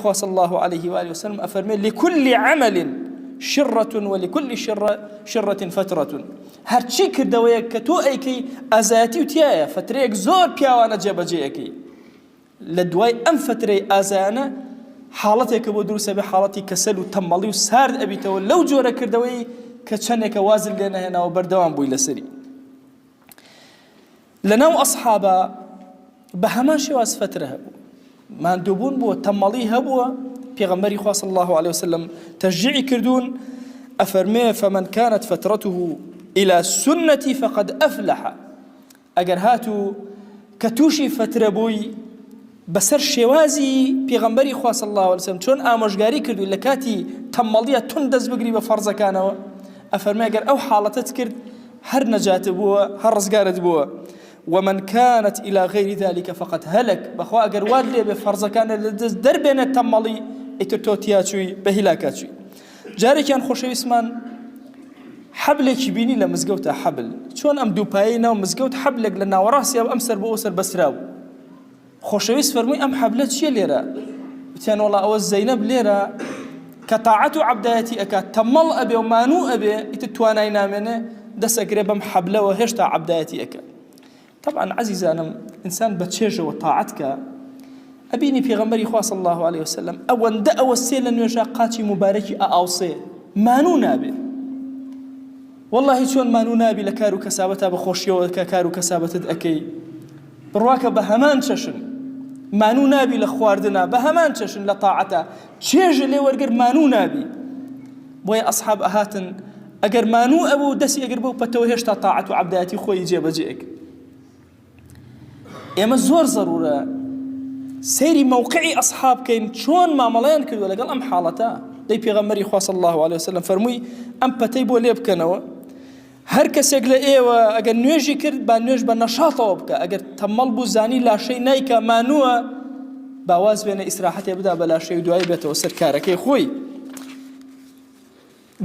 خوا صلى الله عليه وآله وسلم أفرمي لكل عمل شرة ولكل شرة فترة. هرچی کردوەیە کە تۆ ئەیکەی ئازایەتی و تایە فترەیەک زۆر پیاوانە جێبەجێەکەی لە دوای ئەم فترەی ئازایانە حاڵەتێکە بۆ دروستە بێ حاڵەتی کەسەل و تەمەڵی و سارد ئەبیتەوە لەو جۆرە کردەوەی کە چەندێکە وازل لێ نەهێناوە بەردەوام بووی لەسەری. لەناو ئەسحابە بە هەمان شێواز فترە هەبوو ماندووبوون بووە تەمەڵی هەبووە پێغەمبەری خوا صلی الله عليه وسلم تشجيعی کردوون ئەفەرمێ فمن كانت فترته إلى سنتي فقد أفلح. ئەگەر هاتوو کە تووشی فترە بووی بەسەر شێوازی پێغەمبەری خوا صلی الله عليه وسلم چۆن ئامۆژگاری کردووی لە کاتی تەمەڵیە تون دەست بگری بە فەرزەکانەوە ئەفەرمێ ئەگەر ئەو حاڵەتت کرد هەر نەجاتت بووە هەر ڕزگارت بووە. ومن كانت إلى غير ذلك فقد هلك. بخوا أجر واد لي بفرزكان دربنا التملي إترتوتياتشوي بهلاكاتشوي. جاري كان خوشي اسمان حبلك بيني لمزجوت حبل شون أم دوباينا ومزجوت حبلك لنا وراسي أو أمسر بأسر بسراو خوشي فرمي أم حبلت شي ليرة بتيان والله أو زينب ليرة كطاعته عبداتي أكاد تمل أبي ومانو أبي إتتوانا منه دس أقرب حبله وهشتا عبداتي أكاد. طبعا عزيزي أنا إنسان بتشيجه وطاعتك أبيني في غمري خوا صلى الله عليه وسلم أول دأ والسيل أن يشاقاتي مباركي أوصي مانو نابي والله شون مانو نابي لكارو كسابتها بخوشيه وكارو كسابتها أكي برواك بهمان ششن مانو نابي لخواردنا بهمان ششن لطاعته تشيج اللي ورقر مانو نابي بوي أصحاب أهاتن أجر مانو أبو دسي أجر بو بتوهيش طاعة وعبداتي خوي يجيب جيك. إما زور ضرورة سيري موقعي أصحاب كين شون ما ملايان كدوا لقال أم حالتا دي بيغمري خوا صلى الله عليه وسلم فرموي أم بتيبو ليب كنوا هر كسيق لإيوة أجر نيجي كرد بانيوج بنشاطه وبكا أجر تمال بو زاني لا شيء نايكا مانوا باواز بين إسراحتي بدأ بلا شيء دعاي بيته وسركارك خوي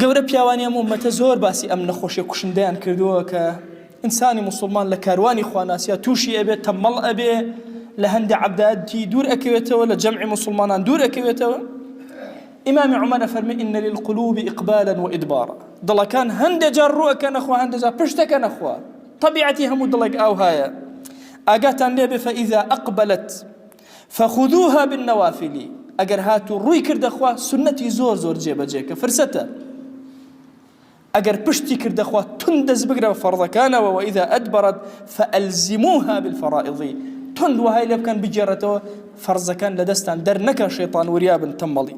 قورة بيواني أمومة زور باسي أم نخوشي كشندان كردوا كا إنساني مسلمان لكارواني خواناسيا توشي أبي تمل أبي لهند عبداتي دور أكويته ولا جمع مسلمان دور أكويته. إمام عمر فرمي إن للقلوب إقبالا وإدبارا ضل كان هند جروا كان أخوة هند جار بشتا كان أخوة طبيعتي هم ضلك أو هايا أجاتن لي فإذا أقبلت فخذوها بالنوافل أجر هاتوا روي كرد أخوة سنتي زور زور جيبا جيكا فرسته أجر بشتي كرد أخوة تندز بقرة فرض كان وإذا أدبرت فألزموها بالفرائض تند وهاي لب كان بجرته فرض كان لدستان درنك شيطان ورياب تملي.